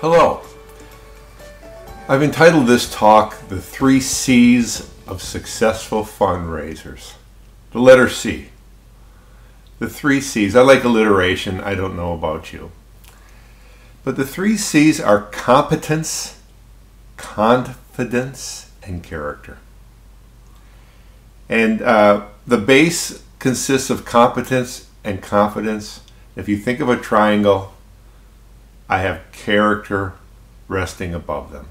Hello. I've entitled this talk, The 3 C's of Successful Fundraisers. The letter C. The 3 C's. I like alliteration. I don't know about you. But the 3 C's are competence, confidence, and character. And the base consists of competence and confidence. If you think of a triangle, I have character resting above them.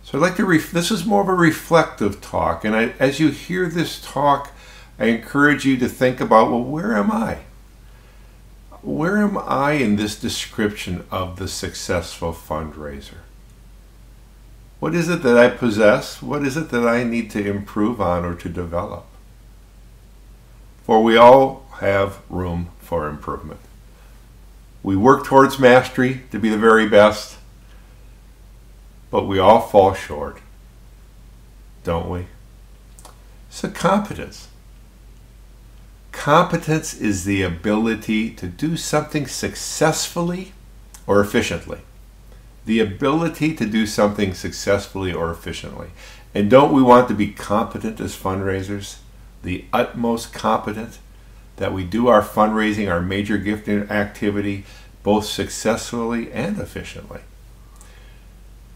So I'd like to, this is more of a reflective talk, and as you hear this talk, I encourage you to think about, well, where am I? Where am I in this description of the successful fundraiser? What is it that I possess? What is it that I need to improve on or to develop? For we all have room for improvement. We work towards mastery to be the very best, but we all fall short, don't we? So competence. Competence is the ability to do something successfully or efficiently. The ability to do something successfully or efficiently. And don't we want to be competent as fundraisers? The utmost competent? That we do our fundraising, our major gifting activity, both successfully and efficiently.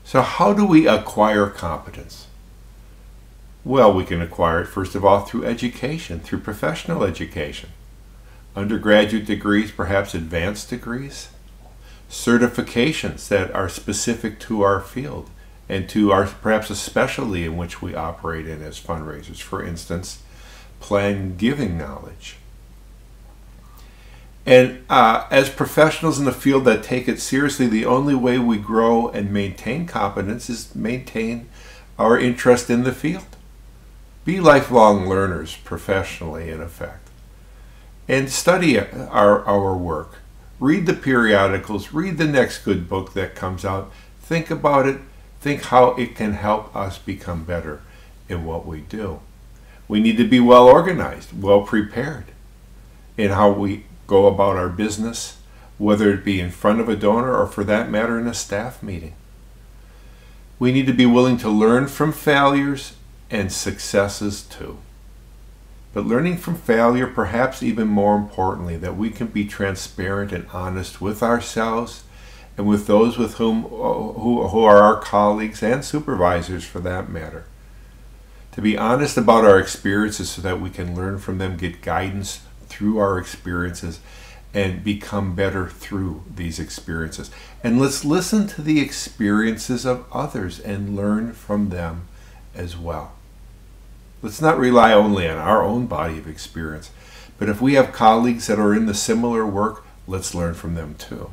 So how do we acquire competence? Well, we can acquire it, first of all, through education, through professional education. Undergraduate degrees, perhaps advanced degrees. Certifications that are specific to our field and to our, perhaps a specialty in which we operate in as fundraisers. For instance, planned giving knowledge. And as professionals in the field that take it seriously, the only way we grow and maintain competence is maintain our interest in the field. Be lifelong learners professionally, in effect. And study our work. Read the periodicals. Read the next good book that comes out. Think about it. Think how it can help us become better in what we do. We need to be well organized, well prepared in how we go about our business, whether it be in front of a donor or for that matter in a staff meeting. We need to be willing to learn from failures and successes too. But learning from failure, perhaps even more importantly, that we can be transparent and honest with ourselves and with those with whom who are our colleagues and supervisors for that matter. To be honest about our experiences so that we can learn from them, get guidance through our experiences, and become better through these experiences. And let's listen to the experiences of others and learn from them as well. Let's not rely only on our own body of experience, but if we have colleagues that are in the similar work, let's learn from them too.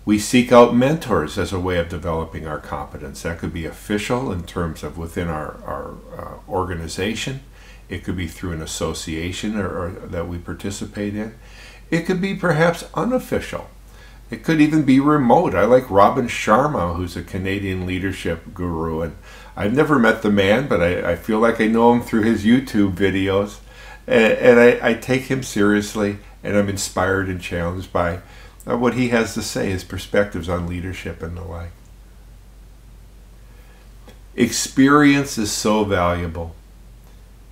We seek out mentors as a way of developing our competence. That could be official in terms of within our organization. It could be through an association or that we participate in. It could be perhaps unofficial. It could even be remote. I like Robin Sharma, who's a Canadian leadership guru. And I've never met the man, but I feel like I know him through his YouTube videos. And I take him seriously, and I'm inspired and challenged by what he has to say, his perspectives on leadership and the like. Experience is so valuable.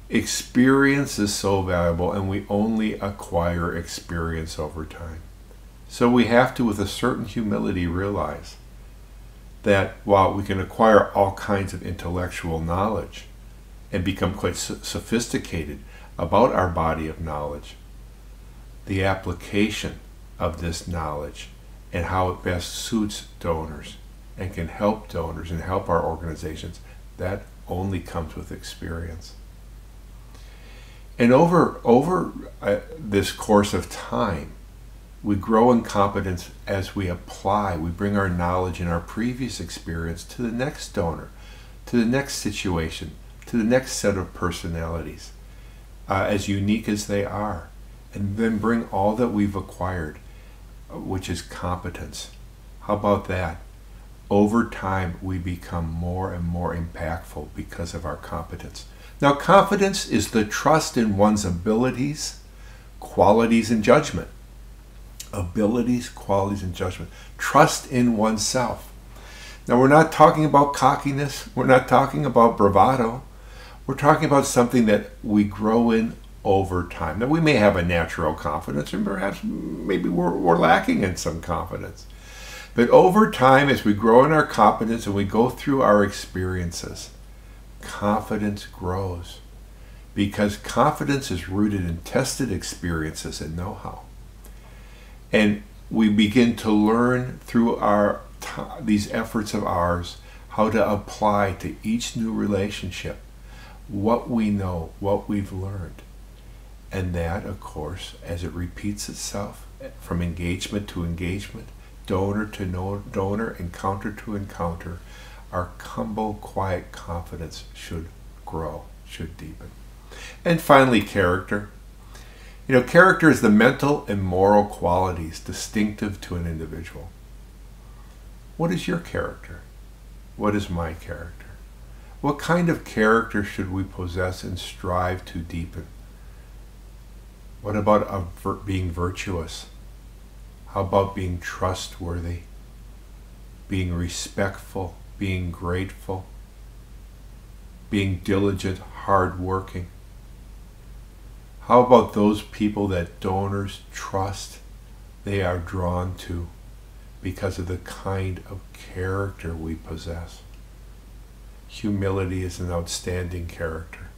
Experience is so valuable, and we only acquire experience over time. So we have to, with a certain humility, realize that while we can acquire all kinds of intellectual knowledge and become quite sophisticated about our body of knowledge, the application of this knowledge and how it best suits donors and can help donors and help our organizations, that only comes with experience. And over this course of time, we grow in competence as we apply. We bring our knowledge and our previous experience to the next donor, to the next situation, to the next set of personalities, as unique as they are, and then bring all that we've acquired, which is competence. How about that? Over time, we become more and more impactful because of our competence. Now, confidence is the trust in one's abilities, qualities, and judgment. abilities, qualities, and judgment. Trust in oneself. Now, we're not talking about cockiness. We're not talking about bravado. We're talking about something that we grow in over time. Now, we may have a natural confidence, and perhaps maybe we're lacking in some confidence. But over time, as we grow in our competence and we go through our experiences, confidence grows. Because confidence is rooted in tested experiences and know-how. And we begin to learn through these efforts of ours how to apply to each new relationship what we know, what we've learned. And that, of course, as it repeats itself from engagement to engagement, donor to donor, encounter to encounter, our humble, quiet confidence should grow, should deepen. And finally, character. Character is the mental and moral qualities distinctive to an individual. What is your character? What is my character? What kind of character should we possess and strive to deepen? What about being virtuous? How about being trustworthy? Being respectful? Being grateful? Being diligent, hardworking? How about those people that donors trust they are drawn to because of the kind of character we possess? Humility is an outstanding character.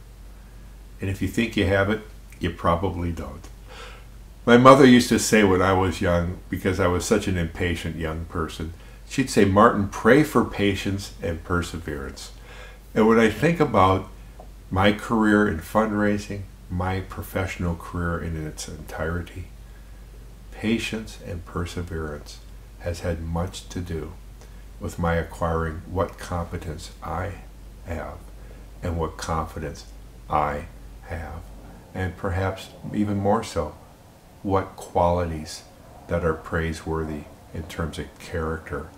And if you think you have it, you probably don't. My mother used to say when I was young, because I was such an impatient young person, she'd say, "Martin, pray for patience and perseverance." And when I think about my career in fundraising, my professional career in its entirety, patience and perseverance has had much to do with my acquiring what competence I have and what confidence I have, and perhaps even more so, what qualities that are praiseworthy in terms of character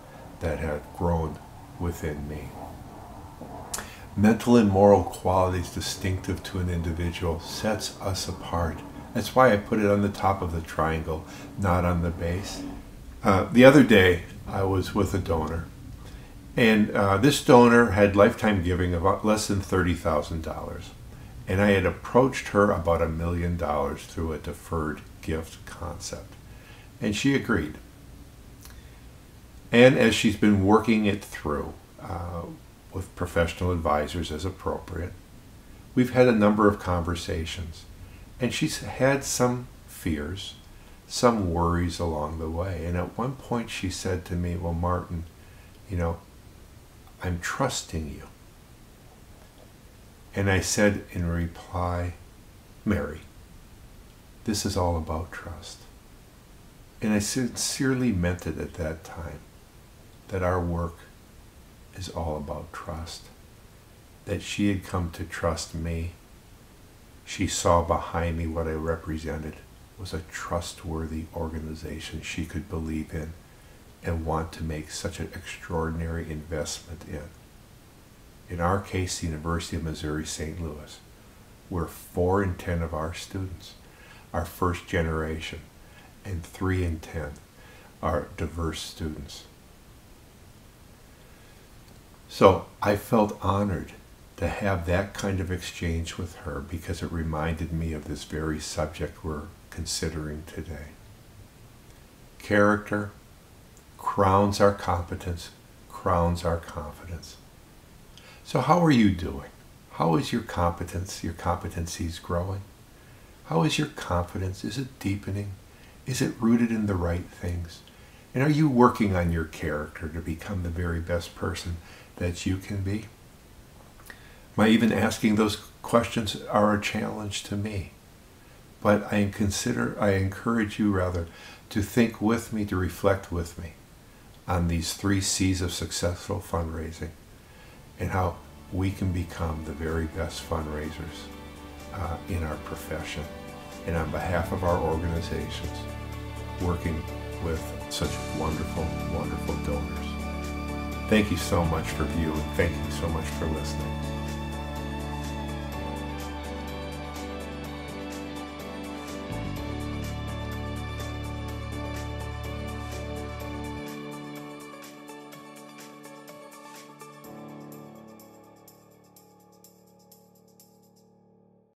that have grown within me. Mental and moral qualities distinctive to an individual sets us apart. That's why I put it on the top of the triangle, not on the base. The other day, I was with a donor, and this donor had lifetime giving of less than $30,000. And I had approached her about $1 million through a deferred gift concept. And she agreed. And as she's been working it through with professional advisors as appropriate, we've had a number of conversations. And she's had some fears, some worries along the way. And at one point she said to me, "Well, Martin, I'm trusting you." And I said in reply, "Mary, this is all about trust." And I sincerely meant it at that time, that our work is all about trust. That she had come to trust me. She saw behind me what I represented was a trustworthy organization she could believe in and want to make such an extraordinary investment in. In our case, the University of Missouri St. Louis, where 4 in 10 of our students are first generation and 3 in 10 are diverse students. So I felt honored to have that kind of exchange with her because it reminded me of this very subject we're considering today. Character crowns our competence, crowns our confidence. So how are you doing? How is your competence, your competencies growing? How is your confidence? Is it deepening? Is it rooted in the right things? And are you working on your character to become the very best person that you can be? My even asking those questions are a challenge to me. But I encourage you rather to think with me, to reflect with me on these 3 C's of successful fundraising and how we can become the very best fundraisers in our profession and on behalf of our organizations, working with such wonderful, wonderful donors. Thank you so much for viewing. Thank you so much for listening.